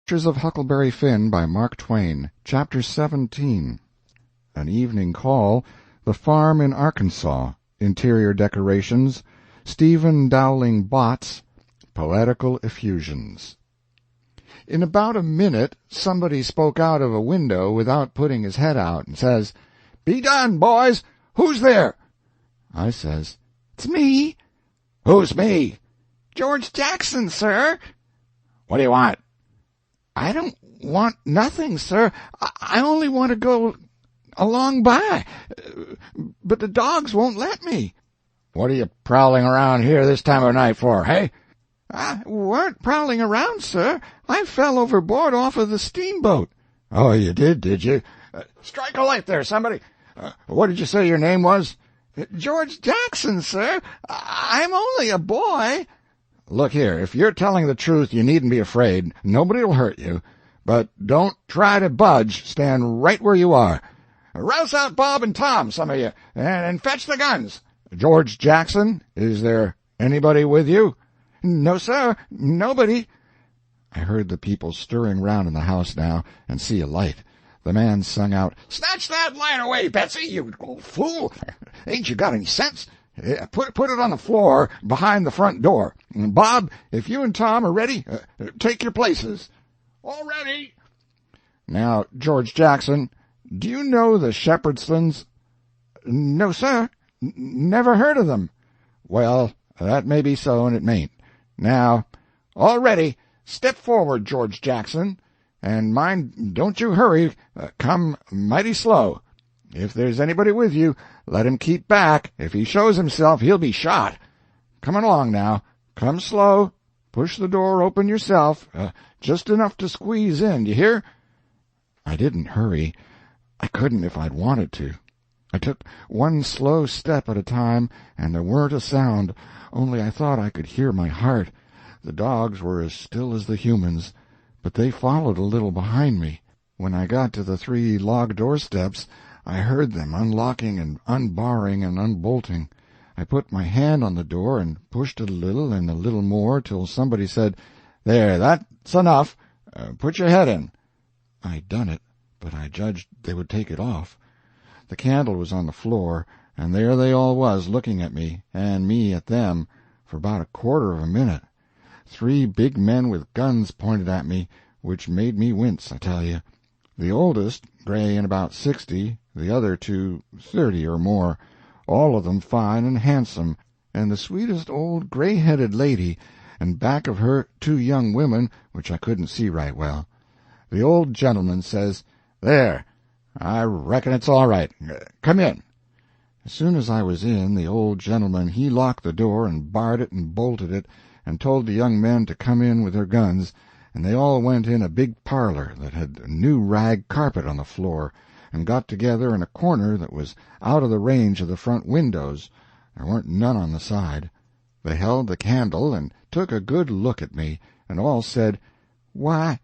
Adventures of Huckleberry Finn by Mark Twain. Chapter 17. An Evening Call, The Farm in Arkansas, Interior Decorations, Stephen Dowling Bott's Poetical Effusions. In about a minute somebody spoke out of a window without putting his head out, and says, "Be done, boys! Who's there?" I says, "It's me." "Who's me?" "George Jackson, sir." "What do you want?" "I don't want nothing, sir. I only want to go along by, but the dogs won't let me." "What are you prowling around here this time of night for, hey?" "I weren't prowling around, sir. I fell overboard off of the steamboat." "Oh, you did you? Strike a light there, somebody. What did you say your name was?" "George Jackson, sir. I'm only a boy." "Look here, if you're telling the truth, you needn't be afraid. Nobody will hurt you. But don't try to budge. Stand right where you are. Rouse out Bob and Tom, some of you, and fetch the guns. George Jackson, is there anybody with you?" "No, sir, nobody." I heard the people stirring round in the house now, and see a light. The man sung out, "Snatch that light away, Betsy, you old fool! Ain't you got any sense? Put it on the floor behind the front door. Bob, if you and Tom are ready, take your places." "All ready." "Now, George Jackson, do you know the Shepherdsons?" "No, sir. Never heard of them." "Well, that may be so, and it mayn't. Now, all ready. Step forward, George Jackson. And mind, don't you hurry. Come mighty slow. If there's anybody with you, let him keep back. If he shows himself, he'll be shot. Come along now. Come slow. Push the door open yourself. Just enough to squeeze in, you hear?" I didn't hurry. I couldn't if I'd wanted to. I took one slow step at a time, and there weren't a sound, only I thought I could hear my heart. The dogs were as still as the humans, but they followed a little behind me. When I got to the 3 log doorsteps, I heard them unlocking and unbarring and unbolting. I put my hand on the door and pushed it a little and a little more till somebody said, "There, that's enough. Put your head in." I done it, but I judged they would take it off. The candle was on the floor, and there they all was looking at me, and me at them, for about a quarter of a minute. 3 big men with guns pointed at me, which made me wince, I tell you. The oldest, gray and about 60, the other 2, 30 or more, all of them fine and handsome, and the sweetest old gray-headed lady, and back of her 2 young women, which I couldn't see right well. The old gentleman says, "There, I reckon it's all right. Come in." As soon as I was in, the old gentleman he locked the door and barred it and bolted it, and told the young men to come in with their guns, and they all went in a big parlor that had a new rag carpet on the floor, and got together in a corner that was out of the range of the front windows. There weren't none on the side. They held the candle and took a good look at me, and all said, "Why,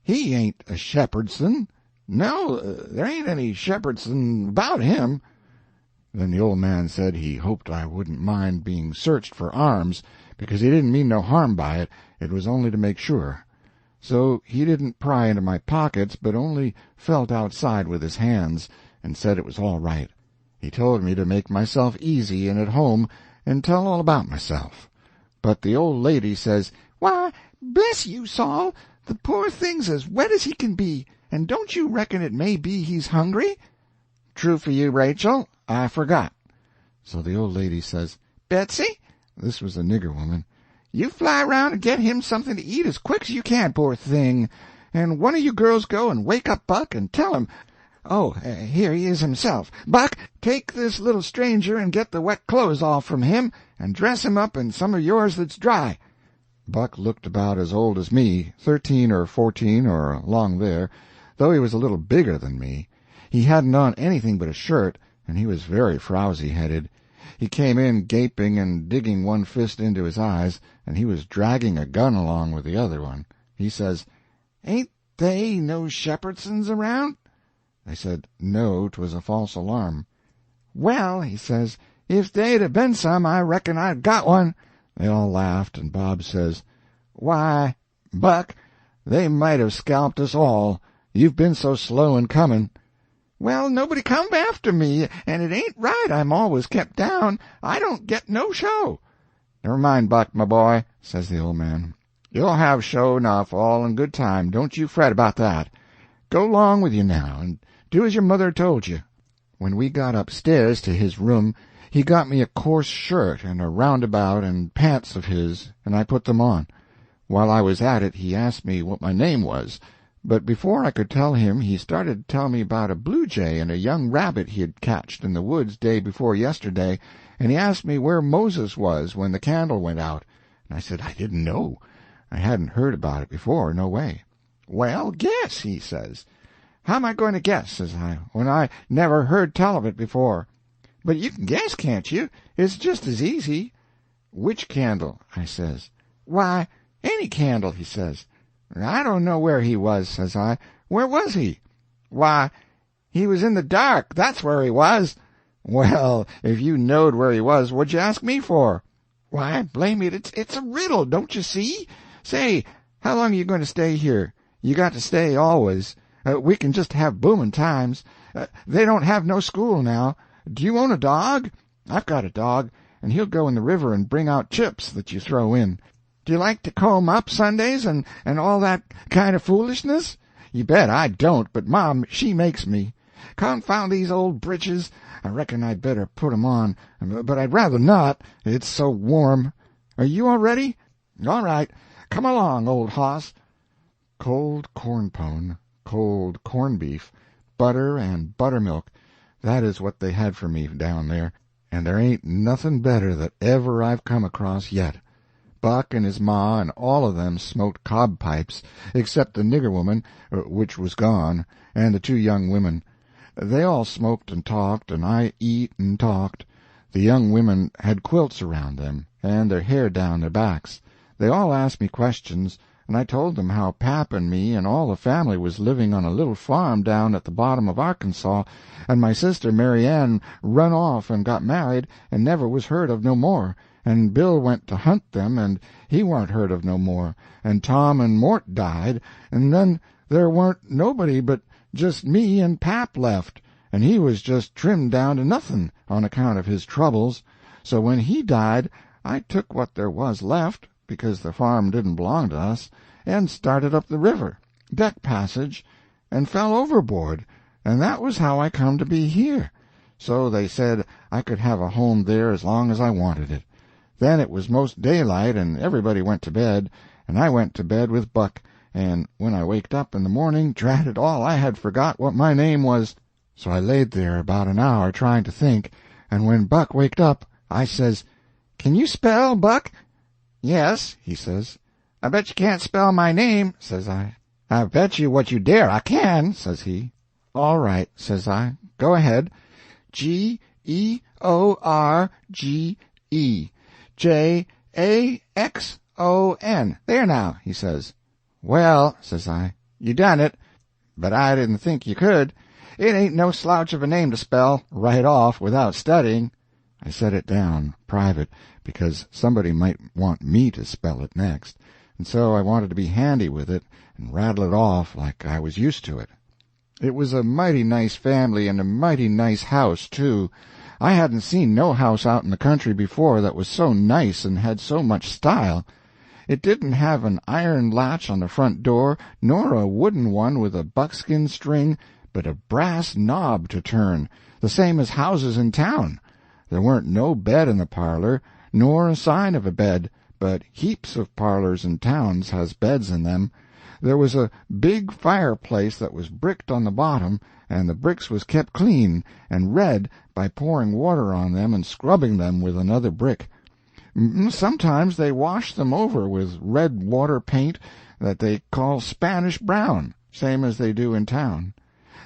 he ain't a Shepherdson. No, there ain't any Shepherdson about him." Then the old man said he hoped I wouldn't mind being searched for arms, because he didn't mean no harm by it, it was only to make sure. So he didn't pry into my pockets, but only felt outside with his hands, and said it was all right. He told me to make myself easy and at home, and tell all about myself. But the old lady says, "Why, bless you, Saul, the poor thing's as wet as he can be, and don't you reckon it may be he's hungry?" "True for you, Rachel. I forgot." So the old lady says, "Betsy," this was a nigger woman, "you fly round and get him something to eat as quick as you can, poor thing. And one of you girls go and wake up Buck and tell him. Oh, here he is himself. Buck, take this little stranger and get the wet clothes off from him, and dress him up in some of yours that's dry." Buck looked about as old as me, 13 or 14 or along there, though he was a little bigger than me. He hadn't on anything but a shirt, and he was very frowsy-headed. He came in gaping and digging one fist into his eyes, and he was dragging a gun along with the other one. He says, "Ain't they no Shepherdsons around?" They said no, 'twas a false alarm. "Well," he says, "if they'd have been some, I reckon I'd got one." They all laughed, and Bob says, "Why, Buck, They might have scalped us all. You've been so slow in coming." "Well, nobody come after me, and it ain't right I'm always kept down. I don't get no show." "Never mind, Buck, my boy," says the old man. "You'll have show enough, all in good time. Don't you fret about that. Go 'long with you now, and do as your mother told you." When we got upstairs to his room, he got me a coarse shirt and a roundabout and pants of his, and I put them on. While I was at it, he asked me what my name was, but before I could tell him, he started to tell me about a blue jay and a young rabbit he had catched in the woods day before yesterday, and he asked me where Moses was when the candle went out, and I said I didn't know. I hadn't heard about it before, no way. "Well, guess," he says. "How am I going to guess," says I, "when I never heard tell of it before?" "But you can guess, can't you? It's just as easy." "Which candle?" I says. "Why, any candle," he says. "I don't know where he was," says I. "Where was he?" "Why, he was in the dark, that's where he was." "Well, if you knowed where he was, what'd you ask me for?" "Why, blame it, it's a riddle, don't you see? Say, how long are you going to stay here? You got to stay always. We can just have boomin' times. They don't have no school now. Do you own a dog? I've got a dog, and he'll go in the river and bring out chips that you throw in. Do you like to comb up Sundays and all that kind of foolishness? You bet I don't, but Mom, she makes me. Confound these old breeches. I reckon I'd better put 'em on, but I'd rather not. It's so warm. Are you all ready? All right. Come along, old hoss." Cold corn pone, cold corned beef, butter and buttermilk, that is what they had for me down there, and there ain't nothing better that ever I've come across yet. Buck and his ma and all of them smoked cob pipes, except the nigger woman, which was gone, and the 2 young women. They all smoked and talked, and I eat and talked. The young women had quilts around them, and their hair down their backs. They all asked me questions, and I told them how Pap and me and all the family was living on a little farm down at the bottom of Arkansas, and my sister Mary Ann run off and got married and never was heard of no more, and Bill went to hunt them, and he warn't heard of no more, and Tom and Mort died, and then there warn't nobody but just me and Pap left, and he was just trimmed down to nothing on account of his troubles. So when he died, I took what there was left, because the farm didn't belong to us, and started up the river, deck passage, and fell overboard, and that was how I come to be here. So they said I could have a home there as long as I wanted it. Then it was most daylight, and everybody went to bed, and I went to bed with Buck, and when I waked up in the morning, drat it all, I had forgot what my name was. So I laid there about an hour trying to think, and when Buck waked up, I says, "Can you spell, Buck?" "Yes," he says. "I bet you can't spell my name," says I. "I bet you what you dare I can," says he. "All right," says I. "Go ahead. George, Jackson. There now," he says. "Well," says I, "you done it, but I didn't think you could. It ain't no slouch of a name to spell, right off, without studying." I set it down, private, because somebody might want me to spell it next, and so I wanted to be handy with it and rattle it off like I was used to it. It was a mighty nice family and a mighty nice house, too. I hadn't seen no house out in the country before that was so nice and had so much style. It didn't have an iron latch on the front door, nor a wooden one with a buckskin string, but a brass knob to turn, the same as houses in town. There weren't no bed in the parlor, nor a sign of a bed, but heaps of parlors in towns has beds in them. There was a big fireplace that was bricked on the bottom, and the bricks was kept clean and red by pouring water on them and scrubbing them with another brick. Sometimes they washed them over with red water paint that they call Spanish brown, same as they do in town.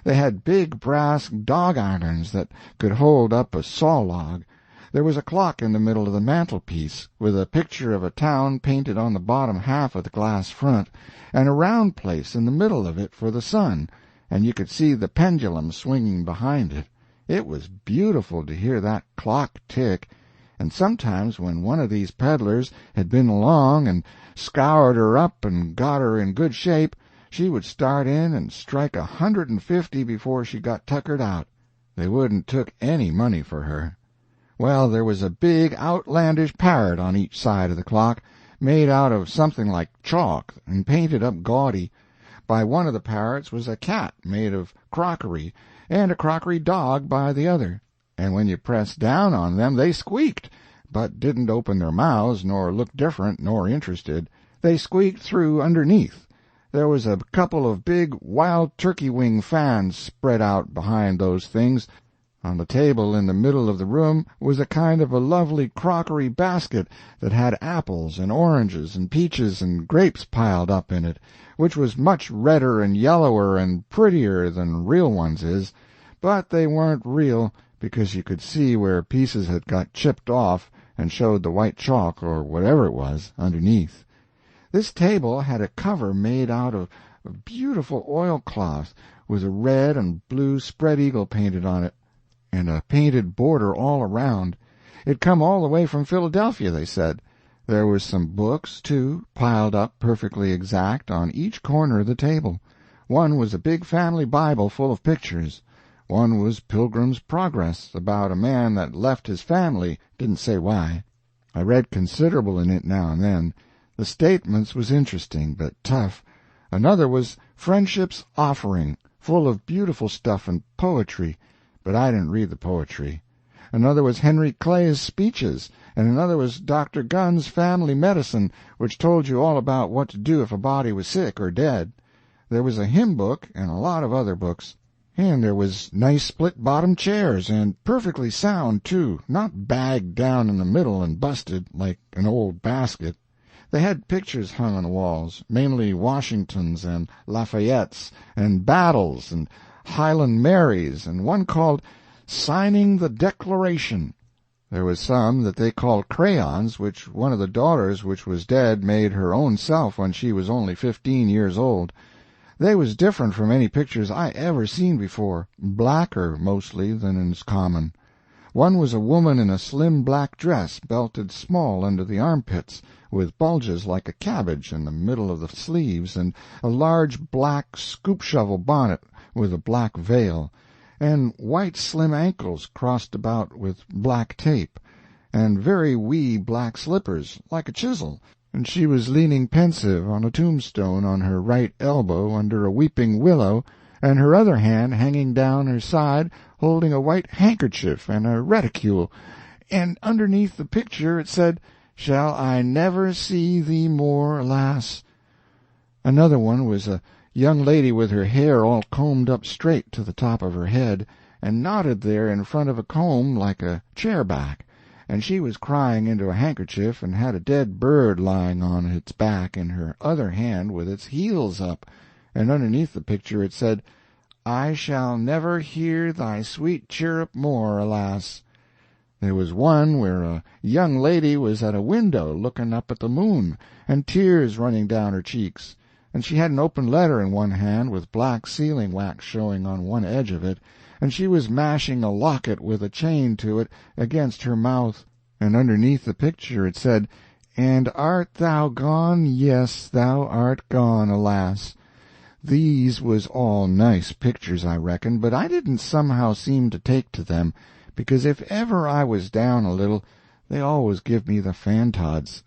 They had big brass dog-irons that could hold up a saw log. There was a clock in the middle of the mantelpiece, with a picture of a town painted on the bottom half of the glass front, and a round place in the middle of it for the sun, and you could see the pendulum swinging behind it. It was beautiful to hear that clock tick, and sometimes when one of these peddlers had been along and scoured her up and got her in good shape, she would start in and strike 150 before she got tuckered out. They wouldn't took any money for her. Well, there was a big outlandish parrot on each side of the clock, made out of something like chalk and painted up gaudy. By one of the parrots was a cat made of crockery, and a crockery dog by the other, and when you pressed down on them they squeaked, but didn't open their mouths nor look different nor interested. They squeaked through underneath. There was a couple of big wild turkey wing fans spread out behind those things. On the table in the middle of the room was a kind of a lovely crockery basket that had apples and oranges and peaches and grapes piled up in it, which was much redder and yellower and prettier than real ones is, but they weren't real because you could see where pieces had got chipped off and showed the white chalk, or whatever it was, underneath. This table had a cover made out of beautiful oilcloth with a red and blue spread-eagle painted on it, and a painted border all around. It come all the way from Philadelphia, they said. There was some books, too, piled up perfectly exact on each corner of the table. One was a big family Bible full of pictures. One was Pilgrim's Progress, about a man that left his family, didn't say why. I read considerable in it now and then. The statements was interesting, but tough. Another was Friendship's Offering, full of beautiful stuff and poetry, but I didn't read the poetry. Another was Henry Clay's speeches, and another was Dr. Gunn's Family Medicine, which told you all about what to do if a body was sick or dead. There was a hymn book and a lot of other books. And there was nice split-bottom chairs, and perfectly sound, too, not bagged down in the middle and busted like an old basket. They had pictures hung on the walls, mainly Washingtons and Lafayettes and battles and Highland Marys, and one called Signing the Declaration. There was some that they called crayons, which one of the daughters which was dead made her own self when she was only 15 years old. They was different from any pictures I ever seen before, blacker mostly than is common. One was a woman in a slim black dress, belted small under the armpits, with bulges like a cabbage in the middle of the sleeves, and a large black scoop-shovel bonnet with a black veil, and white slim ankles crossed about with black tape, and very wee black slippers, like a chisel, and she was leaning pensive on a tombstone on her right elbow under a weeping willow, and her other hand hanging down her side holding a white handkerchief and a reticule, and underneath the picture it said, "Shall I never see thee more, alas?" Another one was a young lady with her hair all combed up straight to the top of her head, and knotted there in front of a comb like a chair-back, and she was crying into a handkerchief and had a dead bird lying on its back in her other hand with its heels up, and underneath the picture it said, "I shall never hear thy sweet chirrup more, alas." There was one where a young lady was at a window looking up at the moon, and tears running down her cheeks, and she had an open letter in one hand with black sealing-wax showing on one edge of it, and she was mashing a locket with a chain to it against her mouth, and underneath the picture it said, "And art thou gone? Yes, thou art gone, alas." These was all nice pictures, I reckon, but I didn't somehow seem to take to them, because if ever I was down a little, they always give me the fantods.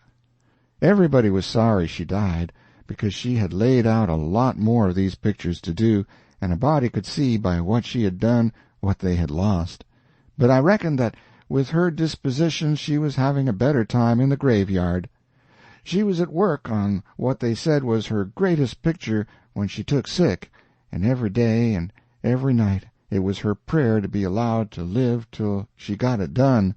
Everybody was sorry she died, because she had laid out a lot more of these pictures to do, and a body could see by what she had done what they had lost. But I reckon that with her disposition she was having a better time in the graveyard. She was at work on what they said was her greatest picture when she took sick, and every day and every night it was her prayer to be allowed to live till she got it done,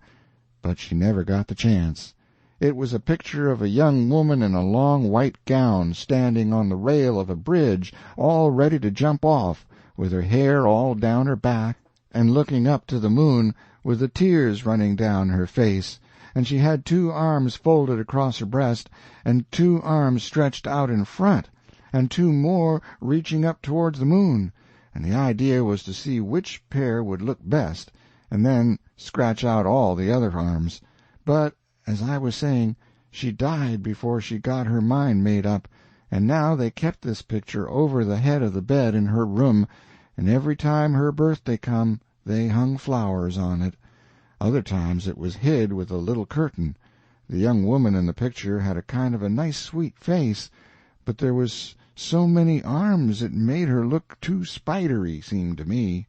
but she never got the chance. It was a picture of a young woman in a long white gown standing on the rail of a bridge, all ready to jump off, with her hair all down her back, and looking up to the moon, with the tears running down her face, and she had 2 arms folded across her breast, and 2 arms stretched out in front, and 2 more reaching up towards the moon, and the idea was to see which pair would look best, and then scratch out all the other arms. But, as I was saying, she died before she got her mind made up, and now they kept this picture over the head of the bed in her room, and every time her birthday come they hung flowers on it. Other times it was hid with a little curtain. The young woman in the picture had a kind of a nice sweet face, but there was so many arms it made her look too spidery, seemed to me.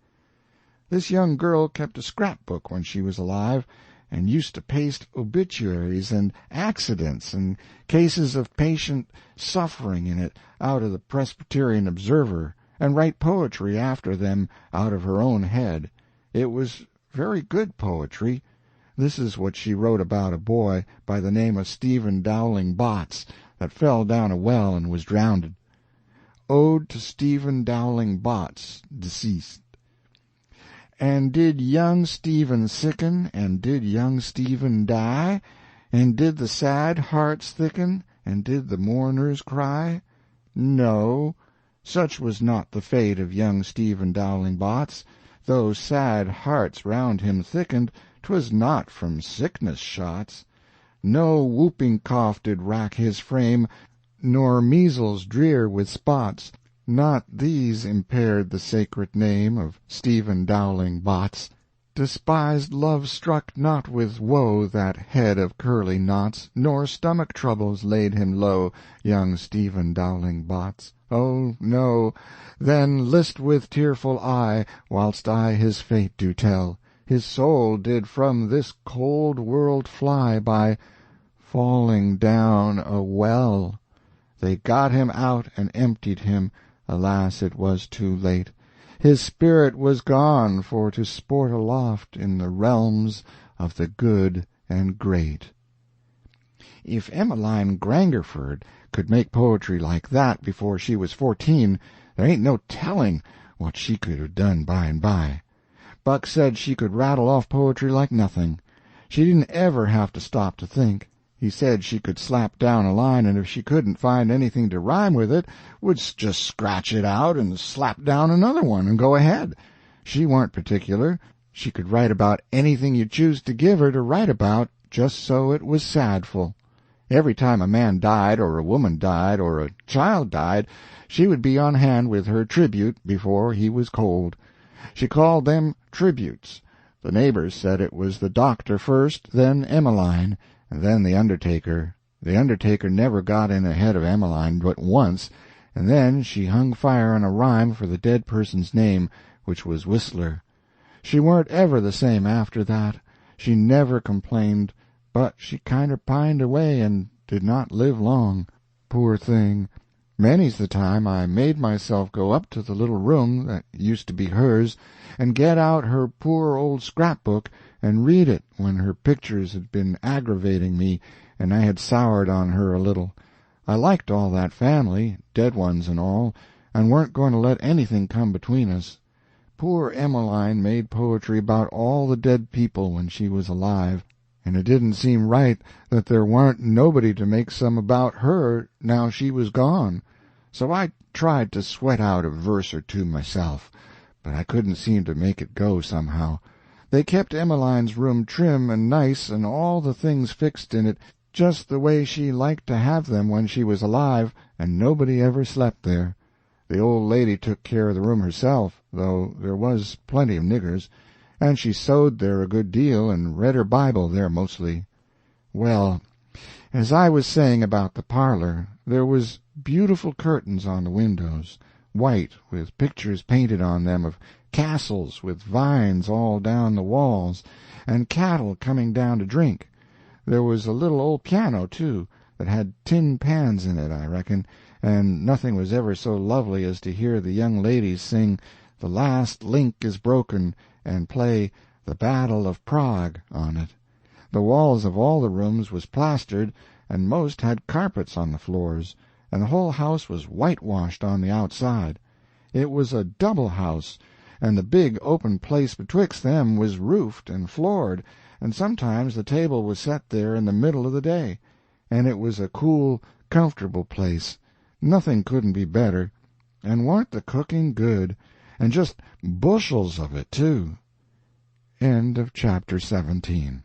This young girl kept a scrapbook when she was alive, and used to paste obituaries and accidents and cases of patient suffering in it out of the Presbyterian Observer, and write poetry after them out of her own head. It was very good poetry. This is what she wrote about a boy by the name of Stephen Dowling Botts that fell down a well and was drowned. Ode to Stephen Dowling Botts, deceased. And did young Stephen sicken, and did young Stephen die, and did the sad hearts thicken, and did the mourners cry? No, such was not the fate of young Stephen Dowling Botts. Though sad hearts round him thickened, 'twas not from sickness shots. No whooping cough did rack his frame, nor measles drear with spots. Not these impaired the sacred name of Stephen Dowling Botts. Despised love struck not with woe that head of curly knots, nor stomach troubles laid him low, young Stephen Dowling Botts. Oh, no, then list with tearful eye, whilst I his fate do tell. His soul did from this cold world fly by falling down a well. They got him out and emptied him. Alas, it was too late. His spirit was gone for to sport aloft in the realms of the good and great. If Emmeline Grangerford could make poetry like that before she was 14, there ain't no telling what she could have done by and by. Buck said she could rattle off poetry like nothing. She didn't ever have to stop to think. He said she could slap down a line, and if she couldn't find anything to rhyme with it, would just scratch it out and slap down another one and go ahead. She warn't particular. She could write about anything you choose to give her to write about, just so it was sadful. Every time a man died, or a woman died, or a child died, she would be on hand with her tribute before he was cold. She called them tributes. The neighbors said it was the doctor first, then Emmeline, and then the undertaker. The undertaker never got in ahead of Emmeline but once, and then she hung fire on a rhyme for the dead person's name, which was Whistler. She weren't ever the same after that. She never complained, but she kinder pined away and did not live long. Poor thing! Many's the time I made myself go up to the little room that used to be hers, and get out her poor old scrapbook and read it when her pictures had been aggravating me and I had soured on her a little. I liked all that family, dead ones and all, and weren't going to let anything come between us. Poor Emmeline made poetry about all the dead people when she was alive, and it didn't seem right that there warn't nobody to make some about her now she was gone. So I tried to sweat out a verse or two myself, but I couldn't seem to make it go somehow. They kept Emmeline's room trim and nice, and all the things fixed in it just the way she liked to have them when she was alive, and nobody ever slept there. The old lady took care of the room herself, though there was plenty of niggers, and she sewed there a good deal and read her Bible there mostly. Well, as I was saying about the parlor, there was beautiful curtains on the windows, white, with pictures painted on them of castles with vines all down the walls, and cattle coming down to drink. There was a little old piano, too, that had tin pans in it, I reckon, and nothing was ever so lovely as to hear the young ladies sing "The Last Link is Broken" and play "The Battle of Prague" on it. The walls of all the rooms was plastered, and most had carpets on the floors, and the whole house was whitewashed on the outside. It was a double house, and the big open place betwixt them was roofed and floored, and sometimes the table was set there in the middle of the day, and it was a cool, comfortable place. Nothing couldn't be better, and warn't the cooking good, and just bushels of it, too. End of chapter 17.